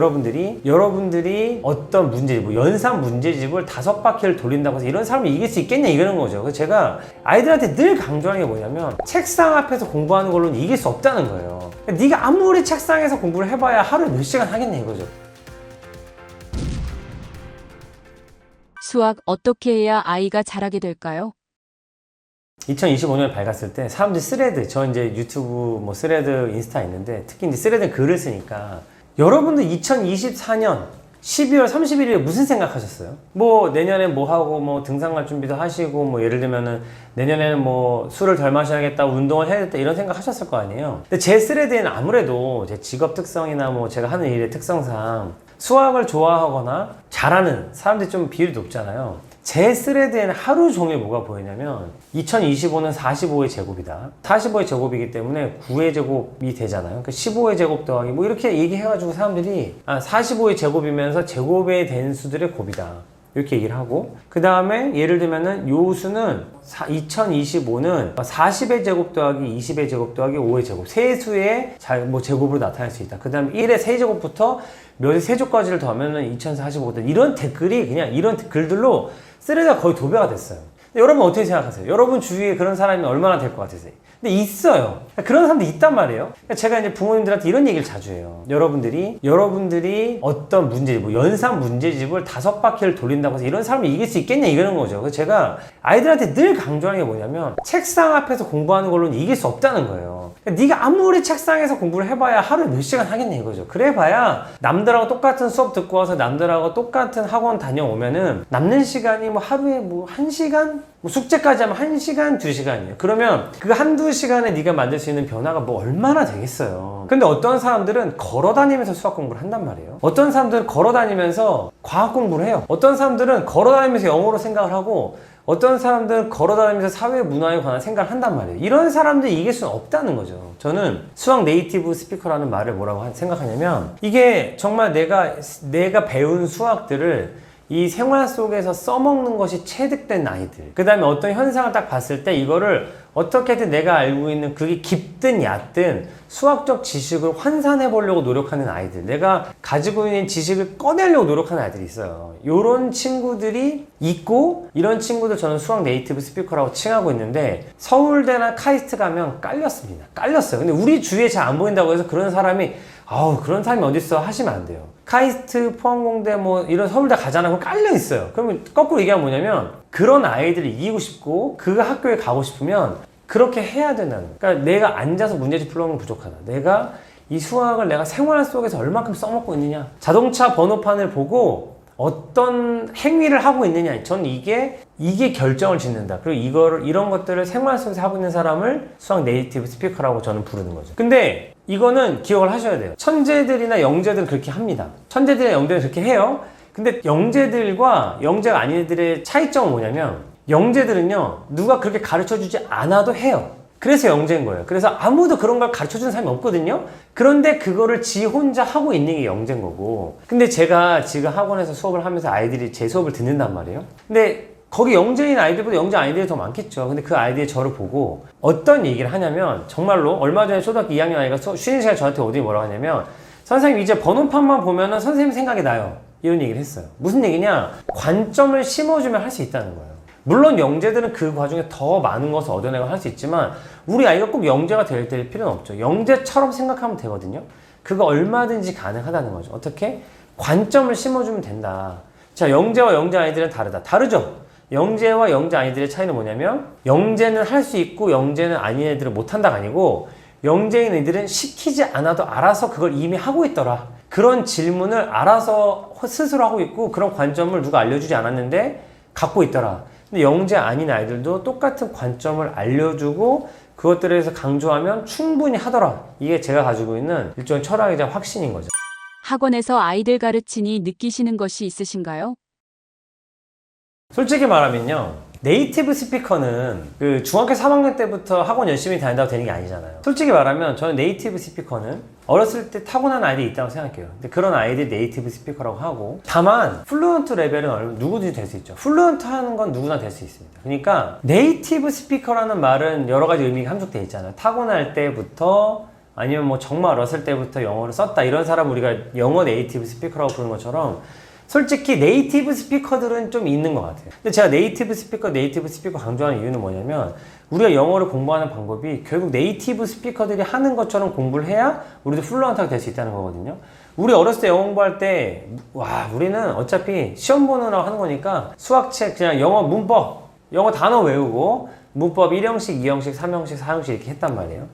여러분들이 어떤 문제집, 뭐 연산 문제집을 5바퀴를 돌린다고 해서 이런 사람을 이길 수 있겠냐 이러는 거죠. 그래서 제가 아이들한테 늘 강조하는 게 뭐냐면 책상 앞에서 공부하는 걸로는 이길 수 없다는 거예요. 그러니까 네가 아무리 책상에서 공부를 해봐야 하루에 몇 시간 하겠냐 이거죠. 수학 어떻게 해야 아이가 잘하게 될까요? 2025년에 밝았을 때 사람들이 스레드, 저 이제 유튜브 뭐 스레드, 인스타 있는데 특히 이제 스레드 글을 쓰니까 여러분들 2024년 12월 31일에 무슨 생각하셨어요? 뭐 내년에 뭐 하고 뭐 등산 갈 준비도 하시고 뭐 예를 들면은 내년에는 뭐 술을 덜 마셔야겠다, 운동을 해야겠다 이런 생각 하셨을 거 아니에요. 근데 제 스레드에는 아무래도 제 직업 특성이나 뭐 제가 하는 일의 특성상 수학을 좋아하거나 잘하는 사람들이 좀 비율이 높잖아요. 제 스레드에는 하루 종일 뭐가 보이냐면 2025는 45의 제곱이다. 45의 제곱이기 때문에 9의 제곱이 되잖아요. 그러니까 15의 제곱 더하기 뭐 이렇게 얘기해가지고 사람들이 45의 제곱이면서 제곱에 된 수들의 곱이다. 이렇게 얘기를 하고 그 다음에 예를 들면은 요 수는 2025는 40의 제곱 더하기 20의 제곱 더하기 5의 제곱 세 수의 뭐 제곱으로 나타낼 수 있다. 그 다음에 1의 세제곱부터 몇의 세조까지를 더하면은 2045다. 이런 댓글이 그냥 이런 글들로 스레드가 거의 도배가 됐어요. 여러분 어떻게 생각하세요? 여러분 주위에 그런 사람이 얼마나 될 것 같으세요? 근데 있어요. 그런 사람들이 있단 말이에요. 제가 이제 부모님들한테 이런 얘기를 자주 해요. 여러분들이 어떤 문제집, 뭐 연산 문제집을 5바퀴를 돌린다고 해서 이런 사람을 이길 수 있겠냐 이러는 거죠. 그래서 제가 아이들한테 늘 강조하는 게 뭐냐면 책상 앞에서 공부하는 걸로는 이길 수 없다는 거예요. 네가 아무리 책상에서 공부를 해봐야 하루에 몇 시간 하겠냐 이거죠. 그래봐야 남들하고 똑같은 수업 듣고 와서 남들하고 똑같은 학원 다녀오면은 남는 시간이 뭐 하루에 뭐 1시간? 뭐 숙제까지 하면 1시간, 2시간이에요. 그러면 그 한두 시간에 네가 만들 수 있는 변화가 뭐 얼마나 되겠어요. 근데 어떤 사람들은 걸어 다니면서 수학 공부를 한단 말이에요. 어떤 사람들은 걸어 다니면서 과학 공부를 해요. 어떤 사람들은 걸어 다니면서 영어로 생각을 하고 어떤 사람들은 걸어 다니면서 사회 문화에 관한 생각을 한단 말이에요. 이런 사람들이 이길 수는 없다는 거죠. 저는 수학 네이티브 스피커라는 말을 뭐라고 생각하냐면 이게 정말 내가 배운 수학들을 이 생활 속에서 써먹는 것이 체득된 아이들, 그 다음에 어떤 현상을 딱 봤을 때 이거를 어떻게든 내가 알고 있는 그게 깊든 얕든 수학적 지식을 환산해 보려고 노력하는 아이들, 내가 가지고 있는 지식을 꺼내려고 노력하는 아이들이 있어요. 이런 친구들이 있고 이런 친구들 저는 수학 네이티브 스피커라고 칭하고 있는데 서울대나 카이스트 가면 깔렸습니다. 깔렸어요. 근데 우리 주위에 잘 안 보인다고 해서 그런 사람이 그런 사람이 어딨어 하시면 안 돼요. 카이스트, 포항공대 뭐 이런 서울대 가잖아. 그럼 깔려 있어요. 그러면 거꾸로 얘기하면 뭐냐면 그런 아이들을 이기고 싶고 그 학교에 가고 싶으면 그렇게 해야 된다는. 그러니까 내가 앉아서 문제집 풀어오는 건 부족하다. 내가 이 수학을 내가 생활 속에서 얼마큼 써먹고 있느냐. 자동차 번호판을 보고 어떤 행위를 하고 있느냐. 전 이게 결정을 짓는다. 그리고 이런 것들을 생활 속에서 하고 있는 사람을 수학 네이티브 스피커라고 저는 부르는 거죠. 근데 이거는 기억을 하셔야 돼요. 천재들이나 영재들은 그렇게 합니다. 천재들이나 영재들은 그렇게 해요. 근데 영재들과 영재가 아닌 애들의 차이점은 뭐냐면 영재들은요 누가 그렇게 가르쳐주지 않아도 해요. 그래서 영재인 거예요. 그래서 아무도 그런 걸 가르쳐주는 사람이 없거든요. 그런데 그거를 지 혼자 하고 있는 게 영재인 거고. 근데 제가 지금 학원에서 수업을 하면서 아이들이 제 수업을 듣는단 말이에요. 근데 거기 영재인 아이들보다 영재 아이들이 더 많겠죠. 근데 그 아이들이 저를 보고 어떤 얘기를 하냐면 정말로 얼마 전에 초등학교 2학년 아이가 쉬는 시간에 저한테 어디 뭐라고 하냐면 선생님 이제 번호판만 보면은 선생님 생각이 나요. 이런 얘기를 했어요. 무슨 얘기냐? 관점을 심어주면 할 수 있다는 거예요. 물론 영재들은 그 과정에 더 많은 것을 얻어내고 할 수 있지만 우리 아이가 꼭 영재가 될 필요는 없죠. 영재처럼 생각하면 되거든요. 그거 얼마든지 가능하다는 거죠. 어떻게? 관점을 심어주면 된다. 자, 영재와 영재 아이들은 다르죠? 영재와 영재 아이들의 차이는 뭐냐면 영재는 할 수 있고 영재는 아닌 애들은 못한다가 아니고 영재인 애들은 시키지 않아도 알아서 그걸 이미 하고 있더라. 그런 질문을 알아서 스스로 하고 있고 그런 관점을 누가 알려주지 않았는데 갖고 있더라. 근데 영재 아닌 아이들도 똑같은 관점을 알려주고 그것들에 대해서 강조하면 충분히 하더라. 이게 제가 가지고 있는 일종의 철학이자 확신인 거죠. 학원에서 아이들 가르치니 느끼시는 것이 있으신가요? 솔직히 말하면요. 네이티브 스피커는 그 중학교 3학년 때부터 학원 열심히 다닌다고 되는 게 아니잖아요. 솔직히 말하면 저는 네이티브 스피커는 어렸을 때 타고난 아이들이 있다고 생각해요. 근데 그런 아이들이 네이티브 스피커라고 하고 다만 플루언트 레벨은 누구든지 될 수 있죠. 플루언트 하는 건 누구나 될 수 있습니다. 그러니까 네이티브 스피커라는 말은 여러 가지 의미가 함축되어 있잖아요. 타고날 때부터 아니면 뭐 정말 어렸을 때부터 영어를 썼다 이런 사람 우리가 영어 네이티브 스피커라고 부르는 것처럼 솔직히 네이티브 스피커들은 좀 있는 것 같아요. 근데 제가 네이티브 스피커 강조하는 이유는 뭐냐면 우리가 영어를 공부하는 방법이 결국 네이티브 스피커들이 하는 것처럼 공부를 해야 우리도 플루언트가 될 수 있다는 거거든요. 우리 어렸을 때 영어 공부할 때 우리는 어차피 시험 보느라고 하는 거니까 수학책 그냥 영어 문법 영어 단어 외우고 문법 1형식, 2형식, 3형식, 4형식 이렇게 했단 말이에요.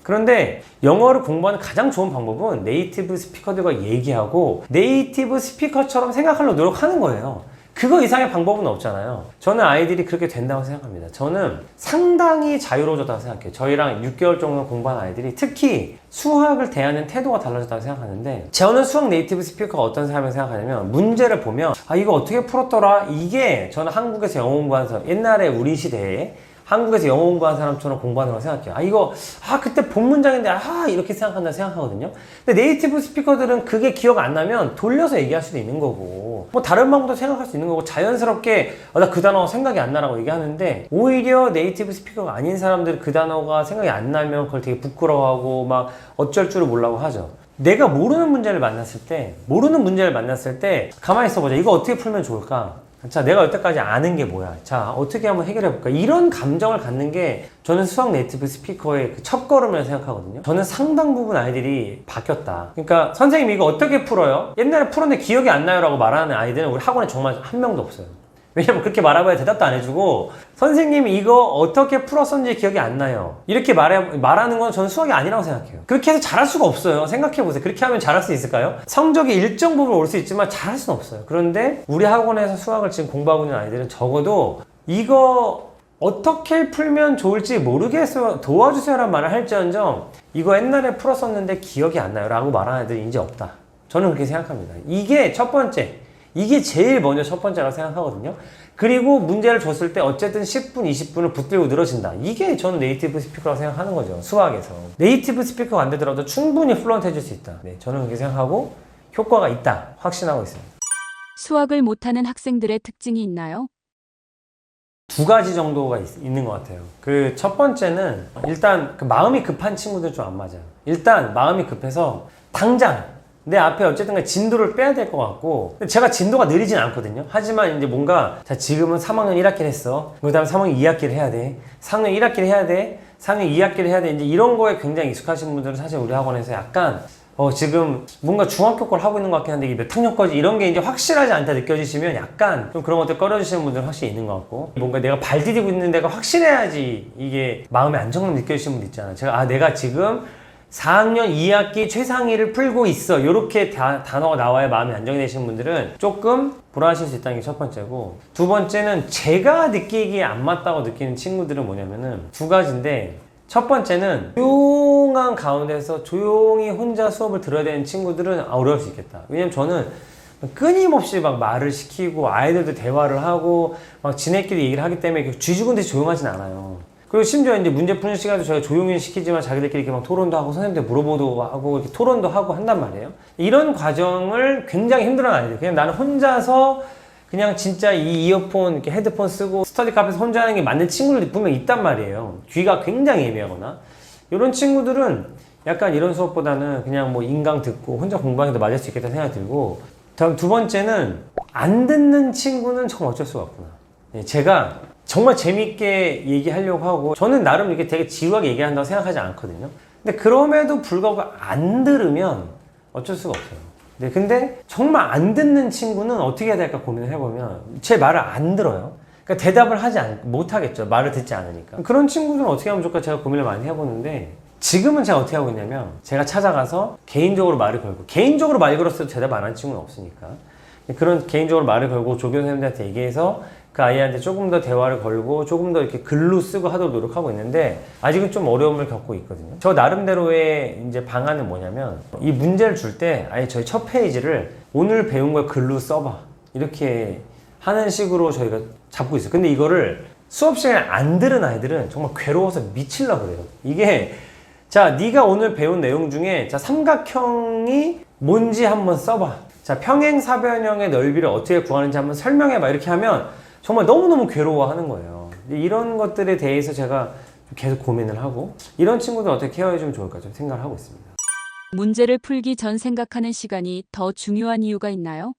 그런데 영어를 공부하는 가장 좋은 방법은 네이티브 스피커들과 얘기하고 네이티브 스피커처럼 생각하려고 노력하는 거예요. 그거 이상의 방법은 없잖아요. 저는 아이들이 그렇게 된다고 생각합니다. 저는 상당히 자유로워졌다고 생각해요. 저희랑 6개월 정도 공부한 아이들이 특히 수학을 대하는 태도가 달라졌다고 생각하는데 저는 수학 네이티브 스피커가 어떤 사람을 생각하냐면 문제를 보면 이거 어떻게 풀었더라? 이게 저는 한국에서 영어 공부하는 사람 옛날에 우리 시대에 한국에서 영어 공부한 사람처럼 공부하는 걸 생각해요. 그때 본 문장인데, 이렇게 생각한다 생각하거든요. 근데 네이티브 스피커들은 그게 기억 안 나면 돌려서 얘기할 수도 있는 거고, 뭐 다른 방법도 생각할 수 있는 거고, 자연스럽게, 나 그 단어가 생각이 안 나라고 얘기하는데, 오히려 네이티브 스피커가 아닌 사람들은 그 단어가 생각이 안 나면 그걸 되게 부끄러워하고, 막 어쩔 줄을 모르고 하죠. 내가 모르는 문제를 만났을 때, 가만히 있어보자. 이거 어떻게 풀면 좋을까? 자, 내가 여태까지 아는 게 뭐야? 자, 어떻게 한번 해결해 볼까? 이런 감정을 갖는 게 저는 수학 네이티브 스피커의 그 첫걸음이라고 생각하거든요. 저는 상당 부분 아이들이 바뀌었다. 그러니까 선생님 이거 어떻게 풀어요? 옛날에 풀었는데 기억이 안 나요 라고 말하는 아이들은 우리 학원에 정말 한 명도 없어요. 왜냐면 그렇게 말해봐야 대답도 안 해주고 선생님이 이거 어떻게 풀었었는지 기억이 안 나요. 이렇게 말하는 건 저는 수학이 아니라고 생각해요. 그렇게 해서 잘할 수가 없어요. 생각해보세요. 그렇게 하면 잘할 수 있을까요? 성적이 일정 부분 올 수 있지만 잘할 수는 없어요. 그런데 우리 학원에서 수학을 지금 공부하고 있는 아이들은 적어도 이거 어떻게 풀면 좋을지 모르겠어요. 도와주세요 라는 말을 할지언정 이거 옛날에 풀었었는데 기억이 안 나요 라고 말하는 애들이 이제 없다. 저는 그렇게 생각합니다. 이게 첫 번째. 이게 제일 먼저 첫 번째라고 생각하거든요. 그리고 문제를 줬을 때 어쨌든 10분, 20분을 붙들고 늘어진다. 이게 저는 네이티브 스피커라고 생각하는 거죠. 수학에서. 네이티브 스피커가 안 되더라도 충분히 플루언트 해줄 수 있다. 네, 저는 그렇게 생각하고 효과가 있다. 확신하고 있습니다. 수학을 못하는 학생들의 특징이 있나요? 두 가지 정도가 있는 것 같아요. 그 첫 번째는 일단 그 마음이 급한 친구들 좀 안 맞아요. 일단 마음이 급해서 당장 내 앞에 어쨌든 진도를 빼야 될 것 같고 제가 진도가 느리진 않거든요. 하지만 이제 뭔가 자 지금은 3학년 1학기를 했어. 그 다음에 3학년 2학기를 해야 돼. 4학년 1학기를 해야 돼. 4학년 2학기를 해야 돼. 이제 이런 거에 굉장히 익숙하신 분들은 사실 우리 학원에서 약간 지금 뭔가 중학교 걸 하고 있는 것 같긴 한데 이게 몇 학년까지 이런 게 이제 확실하지 않다 느껴지시면 약간 좀 그런 것들 꺼려주시는 분들은 확실히 있는 것 같고 뭔가 내가 발 디디고 있는 데가 확실해야지 이게 마음의 안정감 느껴지시는 분들 있잖아요. 내가 지금 4학년 2학기 최상위를 풀고 있어. 이렇게 단어가 나와야 마음이 안정이 되시는 분들은 조금 불안하실 수 있다는 게 첫 번째고 두 번째는 제가 느끼기에 안 맞다고 느끼는 친구들은 뭐냐면은 두 가지인데 첫 번째는 조용한 가운데서 조용히 혼자 수업을 들어야 되는 친구들은 어려울 수 있겠다. 왜냐면 저는 끊임없이 막 말을 시키고 아이들도 대화를 하고 막 지네끼리 얘기를 하기 때문에 쥐죽은 듯이 조용하진 않아요. 그리고 심지어 이제 문제 푸는 시간도 저희가 조용히 시키지만 자기들끼리 이렇게 막 토론도 하고 선생님한테 물어보도 하고 이렇게 토론도 하고 한단 말이에요. 이런 과정을 굉장히 힘들어하는 아이들. 그냥 나는 혼자서 그냥 진짜 이 이어폰, 이렇게 헤드폰 쓰고 스터디 카페에서 혼자 하는 게 맞는 친구들이 분명 있단 말이에요. 귀가 굉장히 예민하거나. 이런 친구들은 약간 이런 수업보다는 그냥 뭐 인강 듣고 혼자 공부하는 게 더 맞을 수 있겠다 생각이 들고 다음 두 번째는 안 듣는 친구는 정말 어쩔 수가 없구나. 제가 정말 재밌게 얘기하려고 하고 저는 나름 이렇게 되게 지루하게 얘기한다고 생각하지 않거든요. 근데 그럼에도 불구하고 안 들으면 어쩔 수가 없어요. 네, 근데 정말 안 듣는 친구는 어떻게 해야 될까 고민을 해보면 제 말을 안 들어요. 그러니까 대답을 못하겠죠. 말을 듣지 않으니까. 그런 친구들은 어떻게 하면 좋을까 제가 고민을 많이 해보는데 지금은 제가 어떻게 하고 있냐면 제가 찾아가서 개인적으로 말을 걸고 개인적으로 말 걸었어도 대답 안 하는 친구는 없으니까 그런 개인적으로 말을 걸고 조교 선생님한테 얘기해서 그 아이한테 조금 더 대화를 걸고 조금 더 이렇게 글로 쓰고 하도록 노력하고 있는데 아직은 좀 어려움을 겪고 있거든요. 저 나름대로의 이제 방안은 뭐냐면 이 문제를 줄 때 아예 저희 첫 페이지를 오늘 배운 걸 글로 써봐 이렇게 하는 식으로 저희가 잡고 있어요. 근데 이거를 수업 시간에 안 들은 아이들은 정말 괴로워서 미치려고 그래요. 이게 자 네가 오늘 배운 내용 중에 자 삼각형이 뭔지 한번 써봐. 자 평행사변형의 넓이를 어떻게 구하는지 한번 설명해봐. 이렇게 하면 정말 너무너무 괴로워하는 거예요. 이런 것들에 대해서 제가 계속 고민을 하고 이런 친구들 어떻게 케어해주면 좋을까 좀 생각을 하고 있습니다. 문제를 풀기 전 생각하는 시간이 더 중요한 이유가 있나요?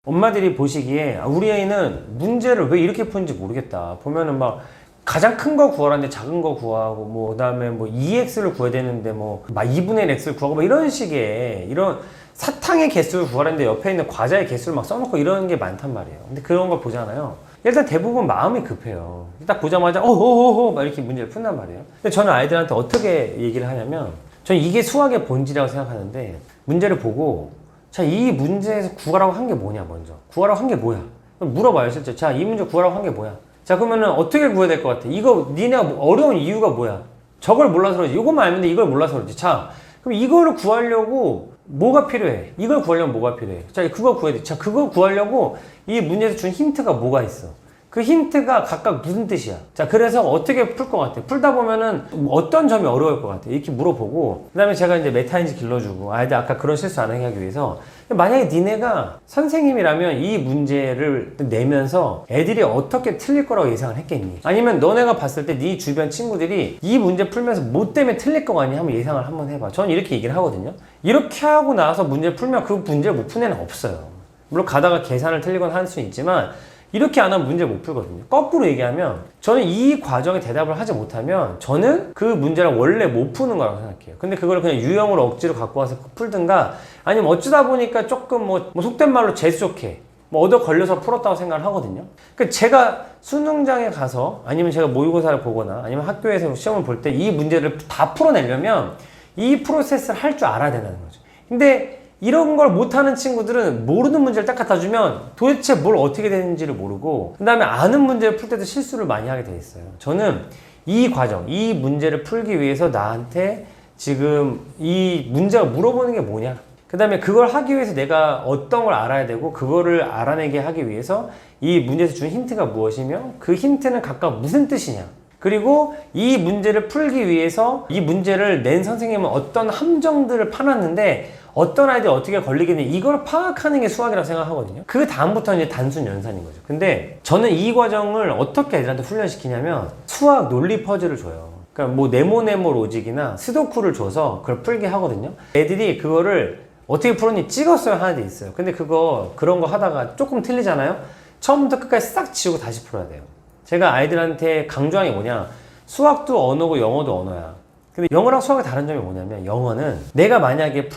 엄마들이 보시기에 우리 애는 문제를 왜 이렇게 푸는지 모르겠다. 보면은 막 가장 큰 거 구하라는데 작은 거 구하고 뭐 그다음에 뭐 2x를 구해야 되는데 막 2분의 1 x를 구하고 뭐 이런 식의 이런 사탕의 개수를 구하라는데 옆에 있는 과자의 개수를 막 써놓고 이런 게 많단 말이에요. 근데 그런 걸 보잖아요. 일단 대부분 마음이 급해요. 딱 보자마자 어허허허 막 이렇게 문제를 푼단 말이에요. 근데 저는 아이들한테 어떻게 얘기를 하냐면 저는 이게 수학의 본질이라고 생각하는데 문제를 보고 자, 이 문제에서 구하라고 한 게 뭐냐 먼저 구하라고 한 게 뭐야 물어봐요 실제. 자, 이 문제 구하라고 한 게 뭐야. 자, 그러면은 어떻게 구해야 될 것 같아? 이거 니네가 어려운 이유가 뭐야? 저걸 몰라서 그러지. 이것만 알면 돼. 이걸 몰라서 그러지. 자, 그럼 이거를 구하려고 뭐가 필요해? 이걸 구하려면 뭐가 필요해? 자, 그거 구해야 돼. 자, 그거 구하려고 이 문제에서 준 힌트가 뭐가 있어? 그 힌트가 각각 무슨 뜻이야? 자, 그래서 어떻게 풀 것 같아? 풀다 보면은 어떤 점이 어려울 것 같아? 이렇게 물어보고, 그 다음에 제가 이제 메타인지 길러주고, 아이들 아까 그런 실수 안 하게 하기 위해서, 만약에 니네가 선생님이라면 이 문제를 내면서 애들이 어떻게 틀릴 거라고 예상을 했겠니? 아니면 너네가 봤을 때 네 주변 친구들이 이 문제 풀면서 뭐 때문에 틀릴 거 같니? 한번 예상을 한번 해봐. 저는 이렇게 얘기를 하거든요. 이렇게 하고 나서 문제를 풀면 그 문제를 못 푼 애는 없어요. 물론 가다가 계산을 틀리거나 할 수는 있지만, 이렇게 안 하면 문제를 못 풀거든요. 거꾸로 얘기하면 저는 이 과정에 대답을 하지 못하면 저는 그 문제를 원래 못 푸는 거라고 생각해요. 근데 그걸 그냥 유형으로 억지로 갖고 와서 풀든가 아니면 어쩌다 보니까 조금 뭐 속된 말로 재수 좋게 뭐 얻어 걸려서 풀었다고 생각을 하거든요. 그러니까 제가 수능장에 가서 아니면 제가 모의고사를 보거나 아니면 학교에서 시험을 볼 때 이 문제를 다 풀어내려면 이 프로세스를 할 줄 알아야 된다는 거죠. 근데 이런 걸 못하는 친구들은 모르는 문제를 딱 갖다 주면 도대체 뭘 어떻게 되는지를 모르고 그 다음에 아는 문제를 풀 때도 실수를 많이 하게 돼 있어요. 저는 이 과정, 이 문제를 풀기 위해서 나한테 지금 이 문제가 물어보는 게 뭐냐, 그 다음에 그걸 하기 위해서 내가 어떤 걸 알아야 되고 그거를 알아내게 하기 위해서 이 문제에서 준 힌트가 무엇이며 그 힌트는 각각 무슨 뜻이냐, 그리고 이 문제를 풀기 위해서 이 문제를 낸 선생님은 어떤 함정들을 파놨는데 어떤 아이들이 어떻게 걸리겠냐, 이걸 파악하는 게 수학이라고 생각하거든요. 그 다음부터는 이제 단순 연산인 거죠. 근데 저는 이 과정을 어떻게 애들한테 훈련시키냐면 수학 논리 퍼즐을 줘요. 그러니까 뭐 네모네모 로직이나 스도쿠를 줘서 그걸 풀게 하거든요. 애들이 그거를 어떻게 풀었니 찍었어야 하는 데 있어요. 근데 그런 거 하다가 조금 틀리잖아요. 처음부터 끝까지 싹 지우고 다시 풀어야 돼요. 제가 아이들한테 강조하는 게 뭐냐, 수학도 언어고 영어도 언어야. 근데 영어랑 수학의 다른 점이 뭐냐면 영어는 내가 만약에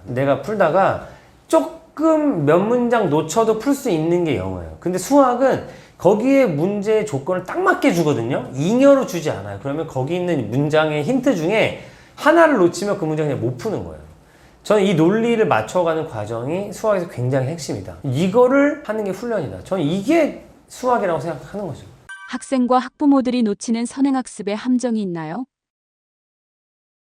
내가 풀다가 조금 몇 문장 놓쳐도 풀 수 있는 게 영어예요. 근데 수학은 거기에 문제의 조건을 딱 맞게 주거든요. 잉여로 주지 않아요. 그러면 거기 있는 문장의 힌트 중에 하나를 놓치면 그 문장을 그냥 못 푸는 거예요. 저는 이 논리를 맞춰가는 과정이 수학에서 굉장히 핵심이다. 이거를 하는 게 훈련이다. 저는 이게 수학이라고 생각하는 거죠. 학생과 학부모들이 놓치는 선행학습의 함정이 있나요?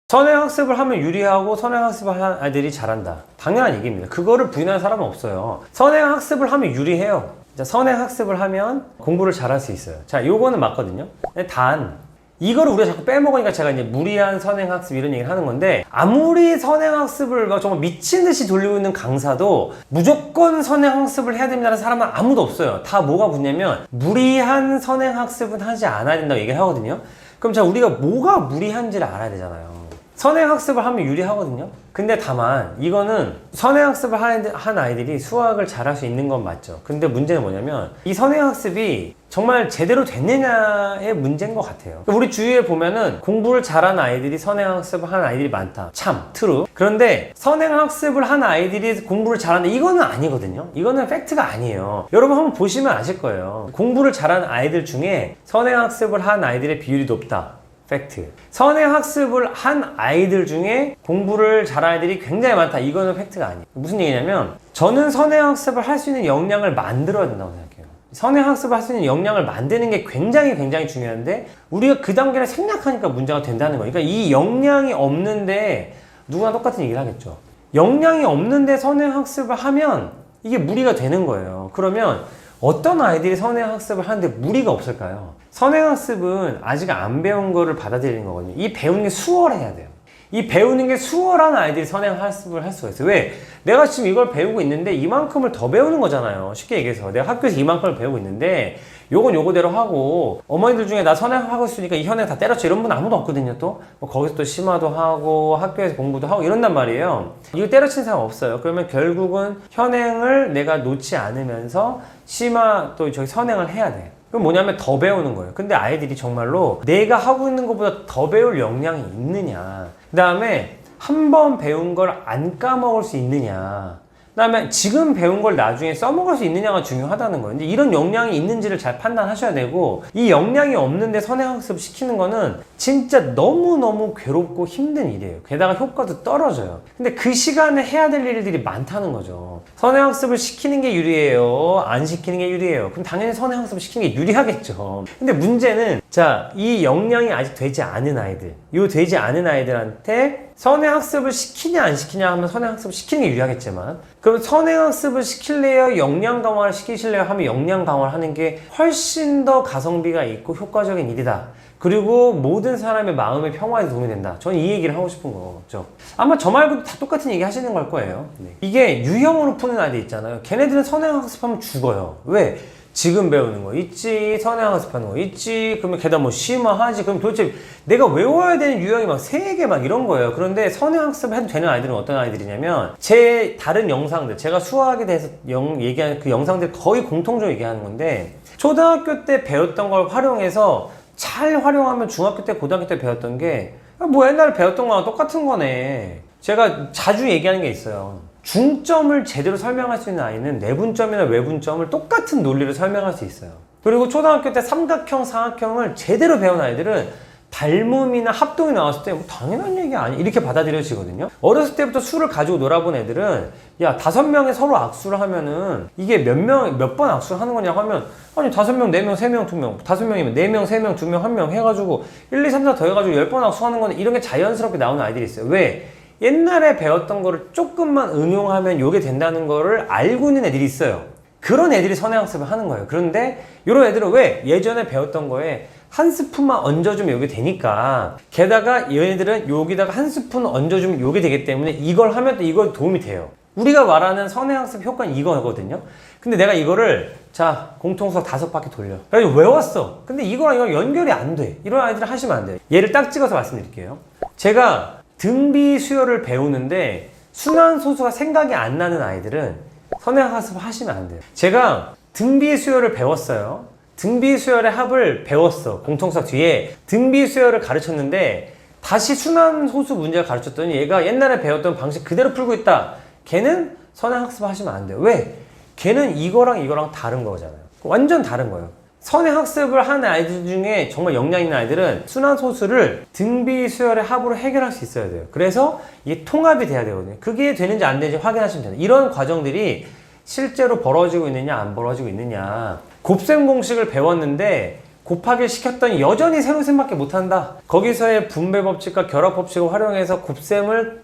선행학습을 하면 유리하고 선행학습을 하는 아이들이 잘한다. 당연한 얘기입니다. 그거를 부인하는 사람은 없어요. 선행학습을 하면 유리해요. 자, 선행학습을 하면 공부를 잘할 수 있어요. 자, 요거는 맞거든요. 단 이거를 우리가 자꾸 빼먹으니까 제가 이제 무리한 선행학습 이런 얘기를 하는 건데, 아무리 선행학습을 막 정말 미친 듯이 돌리고 있는 강사도 무조건 선행학습을 해야 된다는 사람은 아무도 없어요. 다 뭐가 붙냐면 무리한 선행학습은 하지 않아야 된다고 얘기를 하거든요. 그럼 자, 우리가 뭐가 무리한지를 알아야 되잖아요. 선행학습을 하면 유리하거든요. 근데 다만 이거는 선행학습을 한 아이들이 수학을 잘할 수 있는 건 맞죠. 근데 문제는 뭐냐면 이 선행학습이 정말 제대로 됐느냐의 문제인 것 같아요. 우리 주위에 보면은 공부를 잘하는 아이들이 선행학습을 하는 아이들이 많다. 참, true. 그런데 선행학습을 한 아이들이 공부를 잘한다, 이거는 아니거든요. 이거는 팩트가 아니에요. 여러분 한번 보시면 아실 거예요. 공부를 잘하는 아이들 중에 선행학습을 한 아이들의 비율이 높다. 팩트. 선행학습을 한 아이들 중에 공부를 잘하는 아이들이 굉장히 많다. 이거는 팩트가 아니에요. 무슨 얘기냐면 저는 선행학습을 할 수 있는 역량을 만들어야 된다고 생각해요. 선행학습을 할 수 있는 역량을 만드는 게 굉장히 중요한데 우리가 그 단계를 생략하니까 문제가 된다는 거예요. 그러니까 이 역량이 없는데 누구나 똑같은 얘기를 하겠죠. 역량이 없는데 선행학습을 하면 이게 무리가 되는 거예요. 그러면 어떤 아이들이 선행학습을 하는데 무리가 없을까요? 선행학습은 아직 안 배운 거를 받아들이는 거거든요. 이 배우는 게 수월해야 돼요. 이 배우는 게 수월한 아이들이 선행학습을 할 수가 있어요. 왜? 내가 지금 이걸 배우고 있는데 이만큼을 더 배우는 거잖아요. 쉽게 얘기해서 내가 학교에서 이만큼을 배우고 있는데 요건 요거대로 하고, 어머니들 중에 나 선행하고 있으니까 이 현행 다 때려쳐 이런 분 아무도 없거든요. 또 뭐 거기서 또 심화도 하고 학교에서 공부도 하고 이런단 말이에요. 이거 때려친 사람 없어요. 그러면 결국은 현행을 내가 놓지 않으면서 심화 또 저기 선행을 해야 돼. 그럼 뭐냐면 더 배우는 거예요. 근데 아이들이 정말로 내가 하고 있는 것보다 더 배울 역량이 있느냐, 그 다음에 한 번 배운 걸 안 까먹을 수 있느냐, 그 다음에 지금 배운 걸 나중에 써먹을 수 있느냐가 중요하다는 거예요. 근데 이런 역량이 있는지를 잘 판단하셔야 되고, 이 역량이 없는데 선행학습 시키는 거는 진짜 너무너무 괴롭고 힘든 일이에요. 게다가 효과도 떨어져요. 근데 그 시간에 해야 될 일들이 많다는 거죠. 선행학습을 시키는 게 유리해요? 안 시키는 게 유리해요? 그럼 당연히 선행학습을 시키는 게 유리하겠죠. 근데 문제는, 자, 이 역량이 아직 되지 않은 아이들, 요 되지 않은 아이들한테 선행학습을 시키냐 안 시키냐 하면 선행학습을 시키는 게 유리하겠지만, 그럼 선행학습을 시킬래요? 역량 강화를 시키실래요? 하면 역량 강화를 하는 게 훨씬 더 가성비가 있고 효과적인 일이다. 그리고 모든 사람의 마음의 평화에 도움이 된다. 저는 이 얘기를 하고 싶은 거죠. 아마 저 말고도 다 똑같은 얘기 하시는 걸 거예요. 네. 이게 유형으로 푸는 아이들 있잖아요. 걔네들은 선행학습하면 죽어요. 왜? 지금 배우는 거 있지, 선행학습하는 거 있지, 그러면 게다가 뭐 심화하지, 그럼 도대체 내가 외워야 되는 유형이 막 3개 막 이런 거예요. 그런데 선행학습 해도 되는 아이들은 어떤 아이들이냐면, 제 다른 영상들, 제가 수학에 대해서 얘기하는 그 영상들 거의 공통적으로 얘기하는 건데, 초등학교 때 배웠던 걸 활용해서 잘 활용하면 중학교 때, 고등학교 때 배웠던 게 뭐 옛날에 배웠던 거랑 똑같은 거네. 제가 자주 얘기하는 게 있어요. 중점을 제대로 설명할 수 있는 아이는 내분점이나 외분점을 똑같은 논리로 설명할 수 있어요. 그리고 초등학교 때 삼각형, 사각형을 제대로 배운 아이들은 닮음이나 합동이 나왔을 때 뭐 당연한 얘기 아니야 이렇게 받아들여지거든요. 어렸을 때부터 수를 가지고 놀아본 애들은, 야, 5명이 서로 악수를 하면은 이게 몇 번 악수를 하는 거냐고 하면, 아니 5명, 4명, 3명, 2명, 5명이면 4명, 3명, 2명, 1명 해가지고 1, 2, 3, 4 더해가지고 10번 악수하는 거는 이런 게 자연스럽게 나오는 아이들이 있어요. 왜? 옛날에 배웠던 거를 조금만 응용하면 요게 된다는 거를 알고 있는 애들이 있어요. 그런 애들이 선행학습을 하는 거예요. 그런데 이런 애들은 왜? 예전에 배웠던 거에 한 스푼만 얹어주면 요게 되니까, 게다가 얘네들은 여기다가 한 스푼 얹어주면 요게 되기 때문에 이걸 하면 또 이거 도움이 돼요. 우리가 말하는 선행학습 효과는 이거거든요. 근데 내가 이거를, 자, 공통수학 5바퀴 돌려. 그래서 외웠어. 근데 이거랑 이거 연결이 안 돼. 이런 아이들은 하시면 안 돼요. 예를 딱 찍어서 말씀드릴게요. 제가 등비 수열을 배우는데 순환소수가 생각이 안 나는 아이들은 선행학습을 하시면 안 돼요. 제가 등비 수열을 배웠어요. 등비 수열의 합을 배웠어. 공통수학 뒤에 등비 수열을 가르쳤는데 다시 순환소수 문제를 가르쳤더니 얘가 옛날에 배웠던 방식 그대로 풀고 있다. 걔는 선행학습을 하시면 안 돼요. 왜? 걔는 이거랑 이거랑 다른 거잖아요. 완전 다른 거예요. 선행학습을 하는 아이들 중에 정말 역량 있는 아이들은 순환소수를 등비 수열의 합으로 해결할 수 있어야 돼요. 그래서 이게 통합이 돼야 되거든요. 그게 되는지 안 되는지 확인하시면 돼요. 이런 과정들이 실제로 벌어지고 있느냐 안 벌어지고 있느냐. 곱셈 공식을 배웠는데 곱하기를 시켰더니 여전히 세로셈밖에 못한다. 거기서의 분배 법칙과 결합 법칙을 활용해서 곱셈을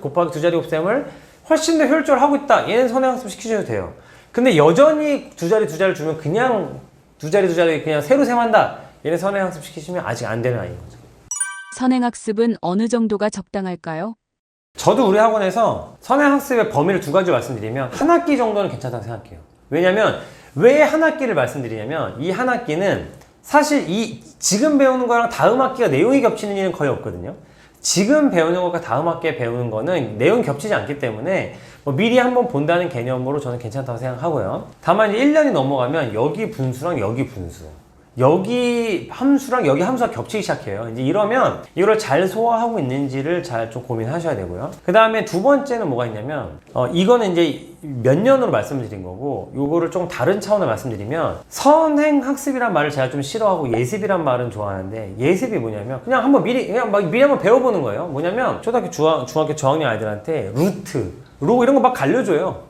곱하기 2자리 곱셈을 훨씬 더 효율적으로 하고 있다. 얘는 선행학습 시키셔도 돼요. 근데 여전히 2자리 주면 그냥 2자리 그냥 세로셈 한다. 얘는 선행학습 시키시면 아직 안 되는 아이인 거죠. 선행학습은 어느 정도가 적당할까요? 저도 우리 학원에서 선행학습의 범위를 2가지 말씀드리면, 한 학기 정도는 괜찮다고 생각해요. 왜냐면 왜 한 학기를 말씀드리냐면, 이 한 학기는 사실 지금 배우는 거랑 다음 학기가 내용이 겹치는 일은 거의 없거든요. 지금 배우는 것과 다음 학기에 배우는 거는 내용이 겹치지 않기 때문에 뭐 미리 한번 본다는 개념으로 저는 괜찮다고 생각하고요. 다만 이제 1년이 넘어가면 여기 분수랑 여기 분수, 여기 함수랑 여기 함수가 겹치기 시작해요. 이제 이러면 이걸 잘 소화하고 있는지를 잘 좀 고민하셔야 되고요. 그 다음에 2번째는 뭐가 있냐면, 이거는 이제 몇 년으로 말씀드린 거고, 요거를 좀 다른 차원으로 말씀드리면, 선행학습이란 말을 제가 좀 싫어하고 예습이란 말은 좋아하는데, 예습이 뭐냐면 그냥 미리 한번 배워보는 거예요. 뭐냐면 초등학교, 중학교 저학년 아이들한테 루트, 로고 이런 거 막 알려줘요.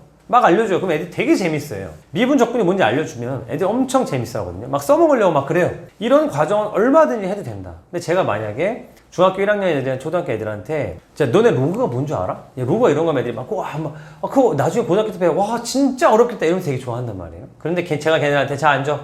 그럼 애들 되게 재밌어요. 미분 적분이 뭔지 알려주면 애들 엄청 재밌어 하거든요. 막 써먹으려고 막 그래요. 이런 과정은 얼마든지 해도 된다. 근데 제가 만약에 중학교 1학년 애들이나 초등학교 애들한테, 자, 너네 로그가 뭔 줄 알아? 야, 로그가 이런 거면 애들이 그거 나중에 고등학교 때 배워. 와, 진짜 어렵겠다. 이러면서 되게 좋아한단 말이에요. 그런데 제가 걔네한테, 자, 앉아.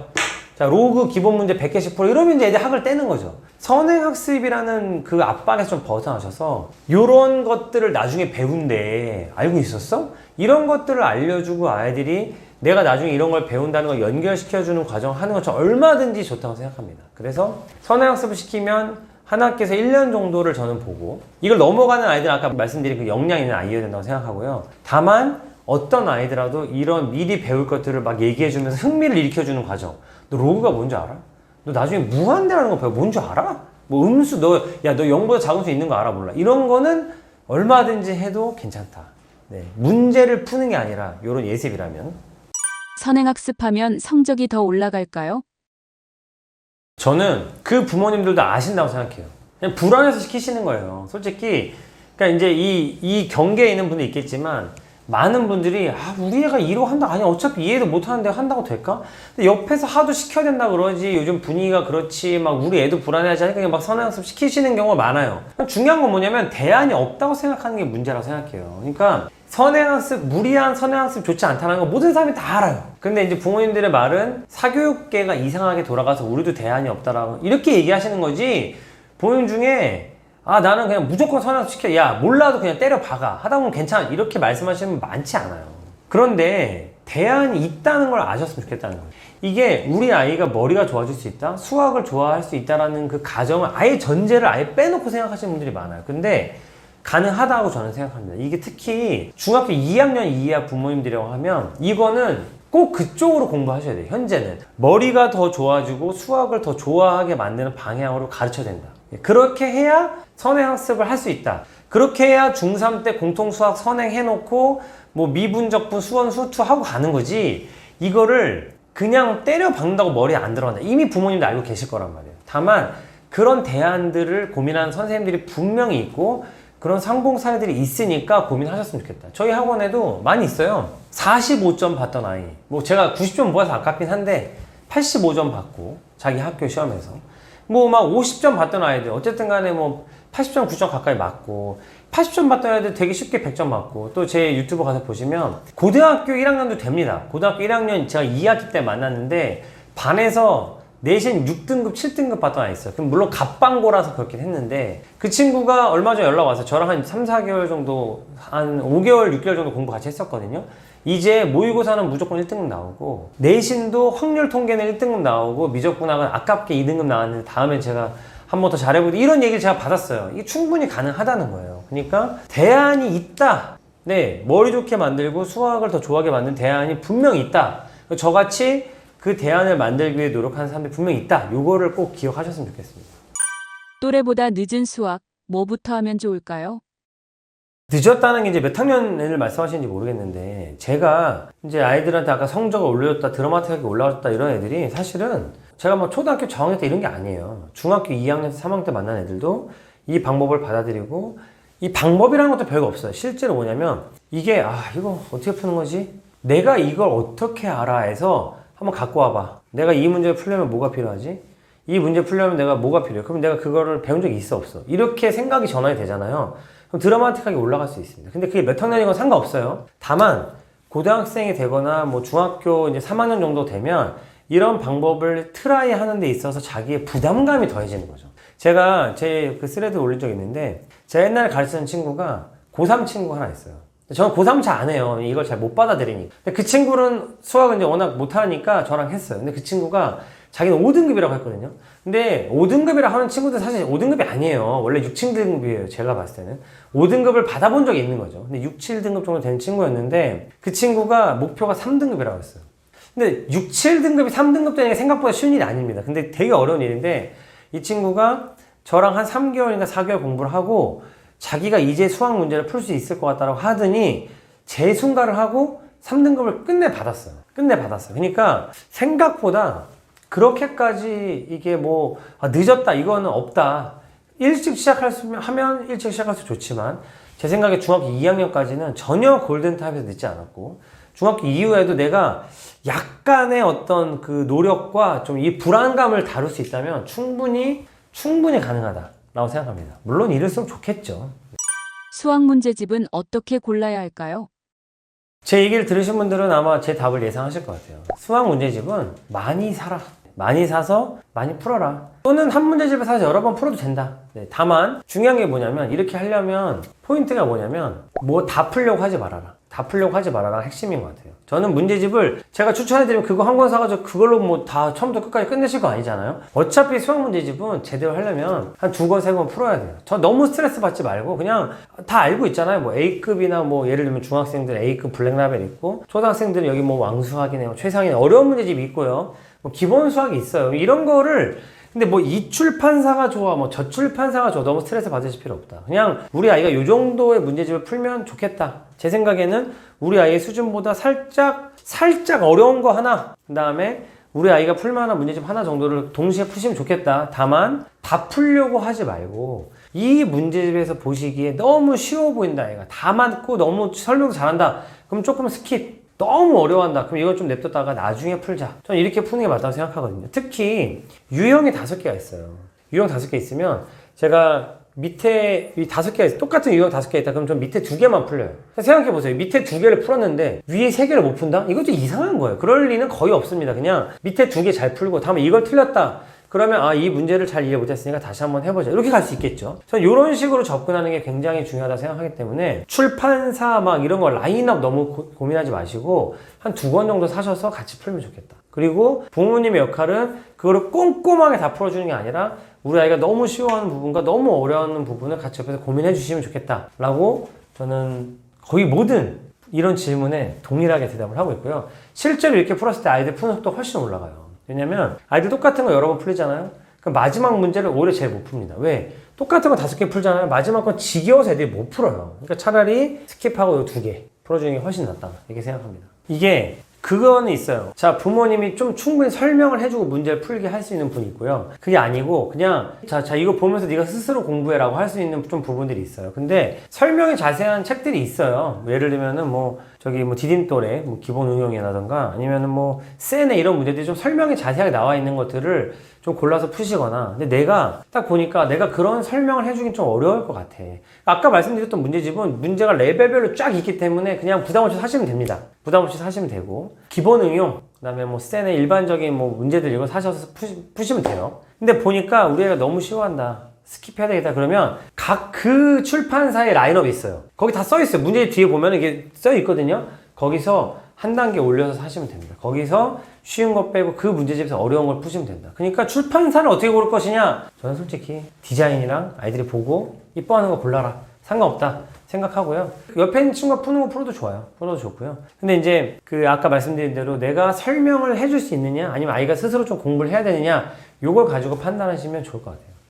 자, 로그 기본 문제 100개씩 풀어. 이러면 이제 애들 학을 떼는 거죠. 선행학습이라는 그 압박에서 좀 벗어나셔서 요런 것들을 나중에 배운대. 알고 있었어? 이런 것들을 알려주고 아이들이 내가 나중에 이런 걸 배운다는 걸 연결시켜주는 과정 하는 건 저 얼마든지 좋다고 생각합니다. 그래서 선행학습을 시키면 한 학기에서 1년 정도를 저는 보고, 이걸 넘어가는 아이들은 아까 말씀드린 그 역량 있는 아이여야 된다고 생각하고요. 다만 어떤 아이들라도 이런 미리 배울 것들을 막 얘기해주면서 흥미를 일으켜주는 과정. 너 로그가 뭔지 알아? 너 나중에 무한대라는 거 배워. 뭔지 알아? 뭐 음수, 너 0보다 작은 수 있는 거 알아? 몰라? 이런 거는 얼마든지 해도 괜찮다. 네, 문제를 푸는 게 아니라 이런 예습이라면. 선행학습하면 성적이 더 올라갈까요? 저는 그 부모님들도 아신다고 생각해요. 그냥 불안해서 시키시는 거예요. 솔직히. 그러니까 이제 이 경계에 있는 분도 있겠지만, 많은 분들이 우리 애가 이러고 한다. 아니 어차피 이해도 못하는데 한다고 될까? 근데 옆에서 하도 시켜야 된다 그러지. 요즘 분위기가 그렇지. 막 우리 애도 불안해하지 하니까 그냥 막 선행학습 시키시는 경우가 많아요. 중요한 건 뭐냐면 대안이 없다고 생각하는 게 문제라고 생각해요. 그러니까 선행학습, 무리한 선행학습 좋지 않다는 거 모든 사람이 다 알아요. 근데 이제 부모님들의 말은 사교육계가 이상하게 돌아가서 우리도 대안이 없다라고 이렇게 얘기하시는 거지. 부모님 중에 나는 그냥 무조건 선행학습 시켜. 야, 몰라도 그냥 때려 박아. 하다 보면 괜찮아. 이렇게 말씀하시는 분 많지 않아요. 그런데 대안이 있다는 걸 아셨으면 좋겠다는 거예요. 이게 우리 아이가 머리가 좋아질 수 있다? 수학을 좋아할 수 있다라는 그 가정을 아예 전제를 아예 빼놓고 생각하시는 분들이 많아요. 근데 가능하다고 저는 생각합니다. 이게 특히 중학교 2학년 이하 부모님들이라고 하면 이거는 꼭 그쪽으로 공부하셔야 돼요. 현재는 머리가 더 좋아지고 수학을 더 좋아하게 만드는 방향으로 가르쳐야 된다. 그렇게 해야 선행학습을 할 수 있다. 그렇게 해야 중3 때 공통수학 선행해놓고 뭐 미분적분, 수원, 수투 하고 가는 거지. 이거를 그냥 때려 박는다고 머리에 안 들어간다. 이미 부모님도 알고 계실 거란 말이에요. 다만 그런 대안들을 고민하는 선생님들이 분명히 있고 그런 상봉 사례들이 있으니까 고민하셨으면 좋겠다. 저희 학원에도 많이 있어요. 45점 받던 아이. 뭐 제가 90점 모아서 아깝긴 한데 85점 받고 자기 학교 시험에서 뭐 막 50점 받던 아이들 어쨌든 간에 뭐 80점, 90점 가까이 맞고 80점 받던 아이들 되게 쉽게 100점 맞고 또 제 유튜브 가서 보시면 고등학교 1학년도 됩니다. 고등학교 1학년 제가 2학기 때 만났는데 반에서 내신 6등급, 7등급 받던 아이 있어요. 그럼 물론 갑방고라서 그렇긴 했는데 그 친구가 얼마 전에 연락 와서 저랑 한 3, 4개월 정도 한 5개월, 6개월 정도 공부 같이 했었거든요. 이제 모의고사는 무조건 1등급 나오고 내신도 확률 통계는 1등급 나오고 미적분학은 아깝게 2등급 나왔는데 다음에 제가 한 번 더 잘해보고 이런 얘기를 제가 받았어요. 이게 충분히 가능하다는 거예요. 그러니까 대안이 있다. 네, 머리 좋게 만들고 수학을 더 좋아하게 만든 대안이 분명히 있다. 저같이 그 대안을 만들기 위해 노력하는 사람들이 분명히 있다. 요거를 꼭 기억하셨으면 좋겠습니다. 또래보다 늦은 수학, 뭐부터 하면 좋을까요? 늦었다는 게 이제 몇 학년을 말씀하시는지 모르겠는데 제가 이제 아이들한테 아까 성적을 올려줬다, 드라마틱하게 올라왔다 이런 애들이 사실은 제가 뭐 초등학교 저학년 때 이런 게 아니에요. 중학교 2학년, 3학년 때 만난 애들도 이 방법을 받아들이고 이 방법이라는 것도 별거 없어요. 실제로 뭐냐면 이게 이거 어떻게 푸는 거지? 내가 이걸 어떻게 알아 해서 한번 갖고 와봐. 내가 이 문제를 풀려면 뭐가 필요하지? 이 문제 풀려면 내가 뭐가 필요해? 그럼 내가 그거를 배운 적이 있어 없어? 이렇게 생각이 전환이 되잖아요. 그럼 드라마틱하게 올라갈 수 있습니다. 근데 그게 몇 학년인 건 상관없어요. 다만 고등학생이 되거나 뭐 중학교 이제 3학년 정도 되면 이런 방법을 트라이 하는 데 있어서 자기의 부담감이 더해지는 거죠. 제가 제 그 스레드 올린 적 있는데 제가 옛날에 가르치는 친구가 고3 친구 하나 있어요. 저는 고3 잘 안 해요. 이걸 잘 못 받아들이니까. 근데 그 친구는 수학을 이제 워낙 못하니까 저랑 했어요. 근데 그 친구가 자기는 5등급이라고 했거든요. 근데 5등급이라 하는 친구들 사실 5등급이 아니에요. 원래 6, 7등급이에요. 제가 봤을 때는. 5등급을 받아본 적이 있는 거죠. 근데 6, 7등급 정도 되는 친구였는데 그 친구가 목표가 3등급이라고 했어요. 근데 6, 7등급이 3등급 되는 게 생각보다 쉬운 일이 아닙니다. 근데 되게 어려운 일인데 이 친구가 저랑 한 3개월인가 4개월 공부를 하고 자기가 이제 수학 문제를 풀 수 있을 것 같다고 하더니 재순가를 하고 3등급을 끝내 받았어요. 그러니까 생각보다 그렇게까지 이게 뭐 늦었다 이거는 없다. 일찍 시작하면 일찍 시작할수 좋지만 제 생각에 중학교 2학년까지는 전혀 골든타임에서 늦지 않았고 중학교 이후에도 내가 약간의 어떤 그 노력과 좀 이 불안감을 다룰 수 있다면 충분히 가능하다라고 생각합니다. 물론 이럴수록 좋겠죠. 수학 문제집은 어떻게 골라야 할까요? 제 얘기를 들으신 분들은 아마 제 답을 예상하실 것 같아요. 수학 문제집은 많이 사라. 많이 사서 많이 풀어라. 또는 한 문제집을 사서 여러 번 풀어도 된다. 네, 다만 중요한 게 뭐냐면 이렇게 하려면 포인트가 뭐냐면 뭐 다 풀려고 하지 말아라. 다 풀려고 하지 말아라 핵심인 것 같아요. 저는 문제집을 제가 추천해드리면 그거 한 권 사가지고 그걸로 뭐 다 처음부터 끝까지 끝내실 거 아니잖아요. 어차피 수학 문제집은 제대로 하려면 한 2권, 3권 풀어야 돼요. 저 너무 스트레스 받지 말고 그냥 다 알고 있잖아요. 뭐 A급이나 뭐 예를 들면 중학생들 A급 블랙라벨 있고 초등학생들은 여기 뭐 왕수학이네, 최상위네 어려운 문제집이 있고요. 뭐 기본 수학이 있어요. 이런 거를 근데 뭐 이 출판사가 좋아, 뭐 저 출판사가 좋아, 너무 스트레스 받으실 필요 없다. 그냥 우리 아이가 이 정도의 문제집을 풀면 좋겠다. 제 생각에는 우리 아이의 수준보다 살짝 어려운 거 하나, 그 다음에 우리 아이가 풀만한 문제집 하나 정도를 동시에 푸시면 좋겠다. 다만 다 풀려고 하지 말고 이 문제집에서 보시기에 너무 쉬워 보인다. 애가 다 맞고 너무 설명도 잘한다. 그럼 조금 스킵. 너무 어려워한다. 그럼 이걸 좀 냅뒀다가 나중에 풀자. 저는 이렇게 푸는 게 맞다고 생각하거든요. 특히 유형이 5개가 있어요. 유형 5개 있으면 제가 밑에 이 5개가 있어요. 똑같은 유형 5개 있다. 그럼 전 밑에 2개만 풀려요. 생각해보세요. 밑에 2개를 풀었는데 위에 3개를 못 푼다? 이것도 이상한 거예요. 그럴 리는 거의 없습니다. 그냥 밑에 2개 잘 풀고 다음에 이걸 틀렸다. 그러면 이 문제를 잘 이해 못했으니까 다시 한번 해보자. 이렇게 갈 수 있겠죠. 저는 이런 식으로 접근하는 게 굉장히 중요하다 생각하기 때문에 출판사 막 이런 거 라인업 너무 고민하지 마시고 한 2권 정도 사셔서 같이 풀면 좋겠다. 그리고 부모님의 역할은 그거를 꼼꼼하게 다 풀어주는 게 아니라 우리 아이가 너무 쉬워하는 부분과 너무 어려워하는 부분을 같이 옆에서 고민해 주시면 좋겠다 라고 저는 거의 모든 이런 질문에 동일하게 대답을 하고 있고요. 실제로 이렇게 풀었을 때 아이들 푸는 속도가 훨씬 올라가요. 왜냐면 아이들 똑같은 거 여러 번 풀리잖아요. 그럼 마지막 문제를 오히려 제일 못 풉니다. 왜? 똑같은 거 5개 풀잖아요. 마지막 건 지겨워서 애들이 못 풀어요. 그러니까 차라리 스킵하고 이 2개 풀어주는 게 훨씬 낫다. 이렇게 생각합니다. 이게 그거는 있어요. 자, 부모님이 좀 충분히 설명을 해주고 문제를 풀게 할 수 있는 분이 있고요. 그게 아니고 그냥 자 이거 보면서 네가 스스로 공부해라고 할 수 있는 좀 부분들이 있어요. 근데 설명이 자세한 책들이 있어요. 예를 들면은 뭐 디딤돌의 뭐 기본 응용이라던가 아니면은 뭐 세네 이런 문제들이 좀 설명이 자세하게 나와 있는 것들을 좀 골라서 푸시거나. 근데 내가 딱 보니까 내가 그런 설명을 해주긴 좀 어려울 것 같아. 아까 말씀드렸던 문제집은 문제가 레벨별로 쫙 있기 때문에 그냥 부담 없이 사시면 됩니다. 부담 없이 사시면 되고 기본 응용 그다음에 뭐 세네 일반적인 뭐 문제들 이거 사셔서 푸시면 돼요. 근데 보니까 우리 애가 너무 쉬워한다. 스킵해야 되겠다. 그러면 각 그 출판사의 라인업이 있어요. 거기 다 써 있어요. 문제 뒤에 보면 이게 써 있거든요. 거기서 한 단계 올려서 사시면 됩니다. 거기서 쉬운 거 빼고 그 문제집에서 어려운 걸 푸시면 된다. 그러니까 출판사를 어떻게 고를 것이냐? 저는 솔직히 디자인이랑 아이들이 보고 이뻐하는 거 골라라. 상관없다 생각하고요. 옆에 있는 친구가 푸는 거 풀어도 좋아요. 풀어도 좋고요. 근데 이제 아까 말씀드린 대로 내가 설명을 해줄 수 있느냐 아니면 아이가 스스로 좀 공부를 해야 되느냐 요걸 가지고 판단하시면 좋을 것 같아요.